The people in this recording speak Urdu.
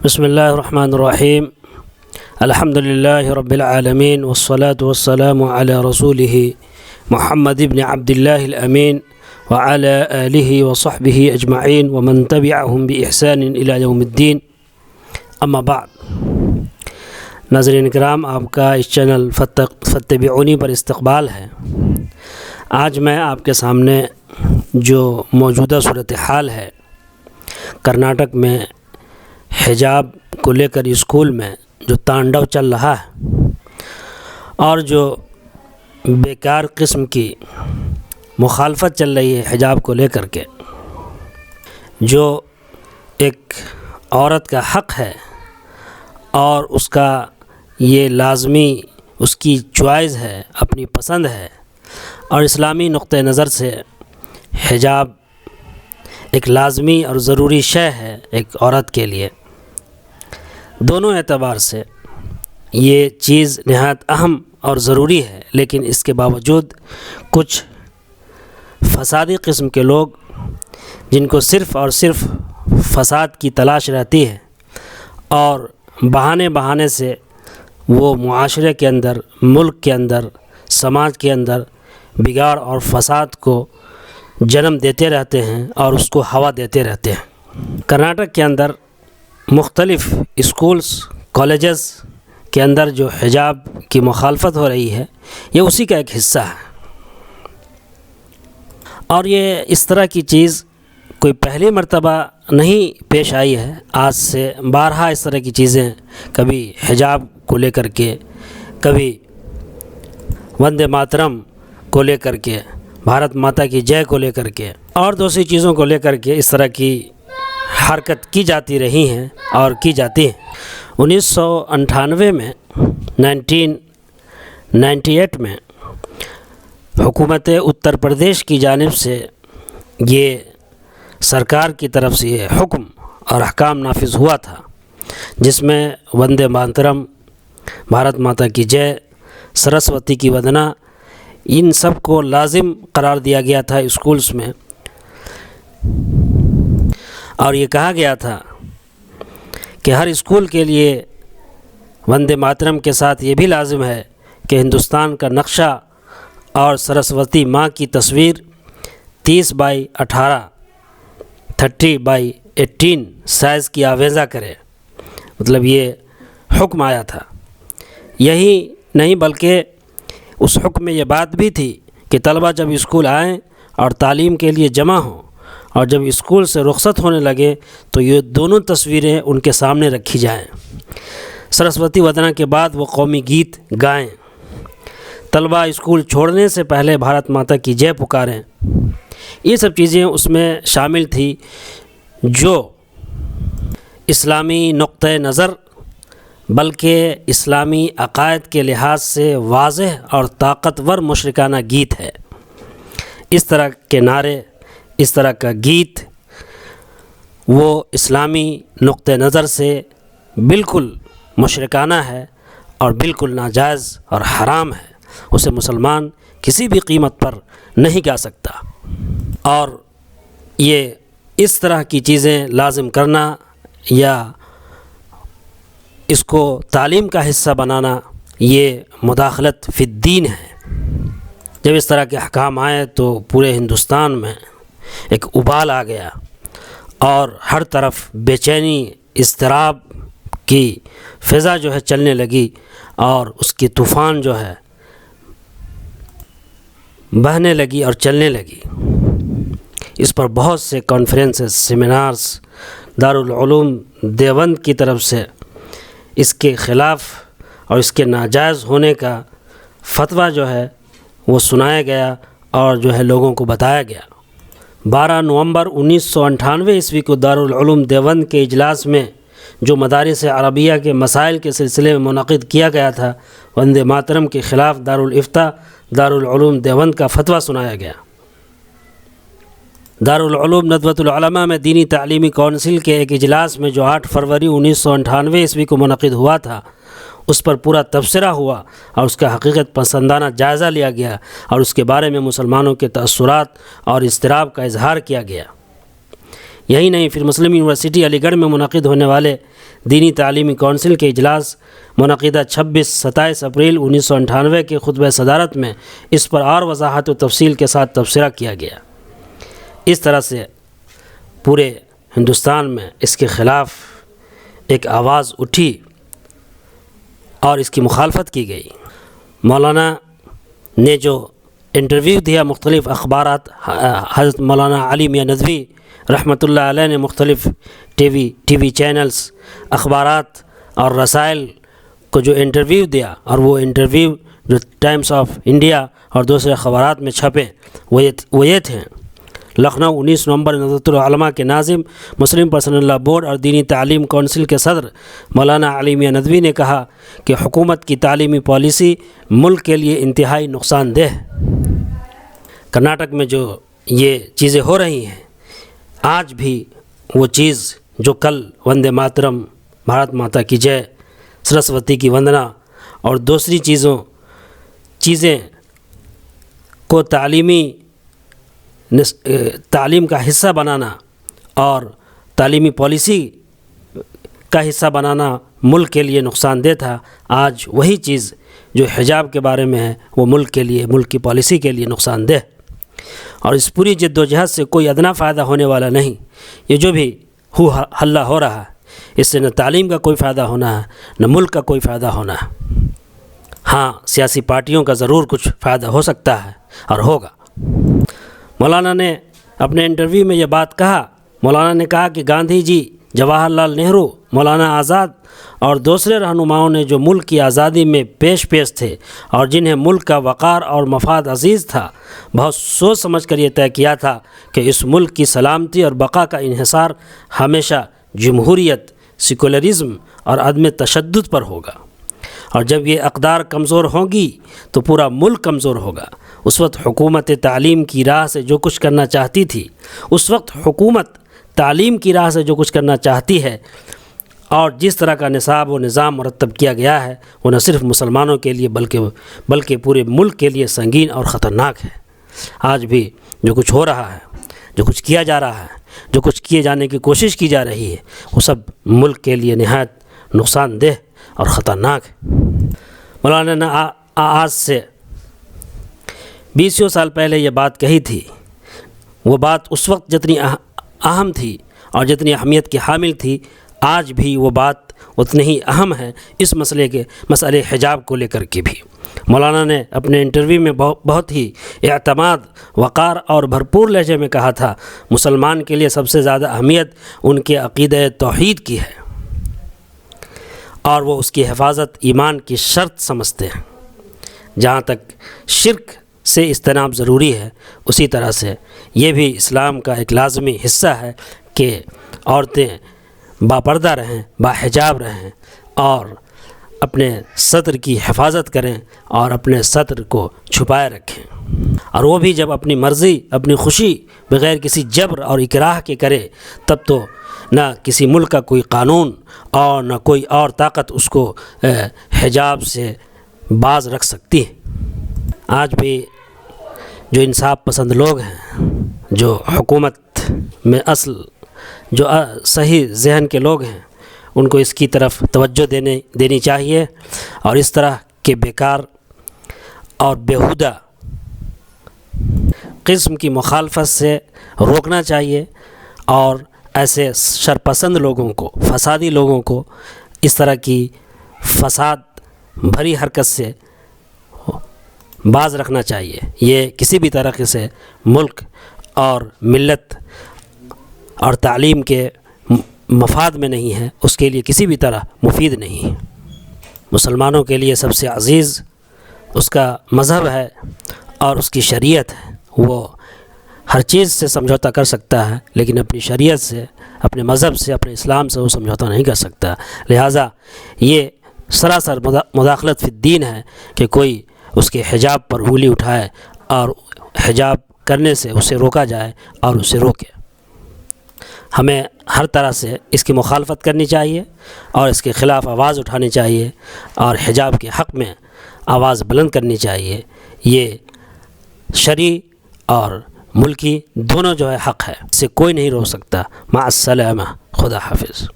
بسم اللہ الرحمن الرحیم الحمد للہ رب العالمین والصلاة والسلام علی رسولہ محمد بن عبد اللہ الامین وعلی آلہ وصحبہ اجمعین ومن تبعہم بإحسان الی یوم الدین اما بعد۔ ناظرین کرام، آپ کا اس چینل فاتبعونی پر استقبال ہے۔ آج میں آپ کے سامنے جو موجودہ صورتحال ہے کرناٹک میں حجاب کو لے کر اسکول میں جو تانڈو چل رہا ہے اور جو بیکار قسم کی مخالفت چل رہی ہے حجاب کو لے کر کے، جو ایک عورت کا حق ہے اور اس کا یہ لازمی اس کی چوائس ہے، اپنی پسند ہے، اور اسلامی نقطہ نظر سے حجاب ایک لازمی اور ضروری شے ہے ایک عورت کے لیے۔ دونوں اعتبار سے یہ چیز نہایت اہم اور ضروری ہے، لیکن اس کے باوجود کچھ فسادی قسم کے لوگ جن کو صرف اور صرف فساد کی تلاش رہتی ہے اور بہانے سے وہ معاشرے کے اندر، ملک کے اندر، سماج کے اندر بگاڑ اور فساد کو جنم دیتے رہتے ہیں اور اس کو ہوا دیتے رہتے ہیں۔ کرناٹک کے اندر مختلف اسکولز، کالجز کے اندر جو حجاب کی مخالفت ہو رہی ہے، یہ اسی کا ایک حصہ ہے، اور یہ اس طرح کی چیز کوئی پہلی مرتبہ نہیں پیش آئی ہے۔ آج سے بارہا اس طرح کی چیزیں، کبھی حجاب کو لے کر کے، کبھی وندے ماترم کو لے کر کے، بھارت ماتا کی جے کو لے کر کے، اور دوسری چیزوں کو لے کر کے اس طرح کی حرکت کی جاتی رہی ہیں اور کی جاتی ہیں۔ 1998 میں 1998 میں حکومت اتر پردیش کی جانب سے یہ سرکار کی طرف سے یہ حکم اور احکام نافذ ہوا تھا، جس میں وندے ماترم، بھارت ماتا کی جے، سرسوتی کی وندنا، ان سب کو لازم قرار دیا گیا تھا اسکولز میں، اور یہ کہا گیا تھا کہ ہر اسکول کے لیے وندے ماترم کے ساتھ یہ بھی لازم ہے کہ ہندوستان کا نقشہ اور سرسوتی ماں کی تصویر 30x18 30x18 سائز کی آویزہ کرے۔ مطلب یہ حکم آیا تھا۔ یہی نہیں بلکہ اس حکم میں یہ بات بھی تھی کہ طلبہ جب اسکول آئیں اور تعلیم کے لیے جمع ہوں اور جب اسکول سے رخصت ہونے لگے تو یہ دونوں تصویریں ان کے سامنے رکھی جائیں۔ سرسوتی وندنا کے بعد وہ قومی گیت گائیں، طلبہ اسکول چھوڑنے سے پہلے بھارت ماتا کی جے پکاریں۔ یہ سب چیزیں اس میں شامل تھی جو اسلامی نقطہ نظر بلکہ اسلامی عقائد کے لحاظ سے واضح اور طاقتور مشرکانہ گیت ہے۔ اس طرح کے نعرے، اس طرح کا گیت وہ اسلامی نقطہ نظر سے بالکل مشرکانہ ہے اور بالکل ناجائز اور حرام ہے۔ اسے مسلمان کسی بھی قیمت پر نہیں گا سکتا، اور یہ اس طرح کی چیزیں لازم کرنا یا اس کو تعلیم کا حصہ بنانا یہ مداخلت فی الدین ہے۔ جب اس طرح کے احکام آئے تو پورے ہندوستان میں ایک ابال آ گیا اور ہر طرف بے چینی، اضطراب کی فضا جو ہے چلنے لگی، اور اس کی طوفان جو ہے بہنے لگی اور چلنے لگی۔ اس پر بہت سے کانفرنسز، سیمینارز دارالعلوم دیوبند کی طرف سے اس کے خلاف اور اس کے ناجائز ہونے کا فتویٰ جو ہے وہ سنایا گیا اور جو ہے لوگوں کو بتایا گیا۔ 12 نومبر 1998 عیسوی کو دارالعلوم دیوبند کے اجلاس میں جو مدارس عربیہ کے مسائل کے سلسلے میں منعقد کیا گیا تھا، وندے ماترم کے خلاف دارالافتاء دارالعلوم دیوبند کا فتویٰ سنایا گیا۔ دارالعلوم ندوۃ العلماء میں دینی تعلیمی کونسل کے ایک اجلاس میں جو 8 فروری 1998 عیسوی کو منعقد ہوا تھا، اس پر پورا تبصرہ ہوا اور اس کا حقیقت پسندانہ جائزہ لیا گیا اور اس کے بارے میں مسلمانوں کے تأثرات اور اضطراب کا اظہار کیا گیا۔ یہی نہیں، پھر مسلم یونیورسٹی علی گڑھ میں منعقد ہونے والے دینی تعلیمی کونسل کے اجلاس منعقدہ 26-27 اپریل 1998 کے خطبہ صدارت میں اس پر اور وضاحت و تفصیل کے ساتھ تبصرہ کیا گیا۔ اس طرح سے پورے ہندوستان میں اس کے خلاف ایک آواز اٹھی اور اس کی مخالفت کی گئی۔ مولانا نے جو انٹرویو دیا مختلف اخبارات، حضرت مولانا علی میاں ندوی رحمۃ اللہ علیہ نے مختلف ٹی وی چینلز، اخبارات اور رسائل کو جو انٹرویو دیا، اور وہ انٹرویو جو ٹائمز آف انڈیا اور دوسرے اخبارات میں چھپے وہ یہ تھے: لکھنؤ 19 نومبر نظرۃ العلماء کے ناظم، مسلم پرسنل لا بورڈ اور دینی تعلیم کونسل کے صدر مولانا علی میاں ندوی نے کہا کہ حکومت کی تعلیمی پالیسی ملک کے لیے انتہائی نقصان دہ ہے۔ کرناٹک میں جو یہ چیزیں ہو رہی ہیں، آج بھی وہ چیز جو کل وندے ماترم، بھارت ماتا کی جے، سرسوتی کی وندنا اور دوسری چیزیں کو تعلیم کا حصہ بنانا اور تعلیمی پالیسی کا حصہ بنانا ملک کے لیے نقصان دہ تھا، آج وہی چیز جو حجاب کے بارے میں ہے وہ ملک کی پالیسی کے لیے نقصان دہ، اور اس پوری جد و جہد سے کوئی ادنا فائدہ ہونے والا نہیں۔ یہ جو بھی ہلہ ہو رہا ہے، اس سے نہ تعلیم کا کوئی فائدہ ہونا ہے، نہ ملک کا کوئی فائدہ ہونا ہے۔ ہاں، سیاسی پارٹیوں کا ضرور کچھ فائدہ ہو سکتا ہے اور ہوگا۔ مولانا نے اپنے انٹرویو میں یہ بات کہا۔ مولانا نے کہا کہ گاندھی جی، جواہر لال نہرو، مولانا آزاد اور دوسرے رہنماؤں نے جو ملک کی آزادی میں پیش تھے اور جنہیں ملک کا وقار اور مفاد عزیز تھا، بہت سوچ سمجھ کر یہ طے کیا تھا کہ اس ملک کی سلامتی اور بقا کا انحصار ہمیشہ جمہوریت، سیکولرزم اور عدم تشدد پر ہوگا، اور جب یہ اقدار کمزور ہوں گی تو پورا ملک کمزور ہوگا۔ اس وقت حکومت تعلیم کی راہ سے جو کچھ کرنا چاہتی تھی، ہے اور جس طرح کا نصاب و نظام مرتب کیا گیا ہے، وہ نہ صرف مسلمانوں کے لیے بلکہ پورے ملک کے لیے سنگین اور خطرناک ہے۔ آج بھی جو کچھ ہو رہا ہے، جو کچھ کیا جا رہا ہے، جو کچھ کیے جانے کی کوشش کی جا رہی ہے، وہ سب ملک کے لیے نہایت نقصان دہ اور خطرناک ہے۔ مولانا نے آج سے 20 سال پہلے یہ بات کہی تھی۔ وہ بات اس وقت جتنی اہم تھی اور جتنی اہمیت کی حامل تھی، آج بھی وہ بات اتنی ہی اہم ہے اس مسئلے حجاب کو لے کر کے بھی۔ مولانا نے اپنے انٹرویو میں بہت ہی اعتماد، وقار اور بھرپور لہجے میں کہا تھا، مسلمان کے لیے سب سے زیادہ اہمیت ان کے عقیدہ توحید کی ہے اور وہ اس کی حفاظت ایمان کی شرط سمجھتے ہیں۔ جہاں تک شرک سے اجتناب ضروری ہے، اسی طرح سے یہ بھی اسلام کا ایک لازمی حصہ ہے کہ عورتیں باپردہ رہیں، باحجاب رہیں اور اپنے سطر کی حفاظت کریں اور اپنے سطر کو چھپائے رکھیں، اور وہ بھی جب اپنی مرضی، اپنی خوشی، بغیر کسی جبر اور اکراہ کے کرے، تب تو نہ کسی ملک کا کوئی قانون اور نہ کوئی اور طاقت اس کو حجاب سے باز رکھ سکتی ہے۔ آج بھی جو انصاف پسند لوگ ہیں، جو حکومت میں جو صحیح ذہن کے لوگ ہیں، ان کو اس کی طرف توجہ دینی چاہیے اور اس طرح کے بیکار اور بیہودہ قسم کی مخالفت سے روکنا چاہیے، اور ایسے شرپسند لوگوں کو، فسادی لوگوں کو اس طرح کی فساد بھری حرکت سے باز رکھنا چاہیے۔ یہ کسی بھی طریقے سے ملک اور ملت اور تعلیم کے مفاد میں نہیں ہے، اس کے لیے کسی بھی طرح مفید نہیں ہے۔ مسلمانوں کے لیے سب سے عزیز اس کا مذہب ہے اور اس کی شریعت ہے۔ وہ ہر چیز سے سمجھوتا کر سکتا ہے، لیکن اپنی شریعت سے، اپنے مذہب سے، اپنے اسلام سے وہ سمجھوتا نہیں کر سکتا۔ لہٰذا یہ سراسر مداخلت فی الدین ہے کہ کوئی اس کے حجاب پر انگلی اٹھائے اور حجاب کرنے سے اسے روکا جائے اور اسے روکے۔ ہمیں ہر طرح سے اس کی مخالفت کرنی چاہیے اور اس کے خلاف آواز اٹھانی چاہیے اور حجاب کے حق میں آواز بلند کرنی چاہیے۔ یہ شرعی اور ملکی دونوں جو ہے حق ہے، اس سے کوئی نہیں روک سکتا۔ مع السلامہ، خدا حافظ۔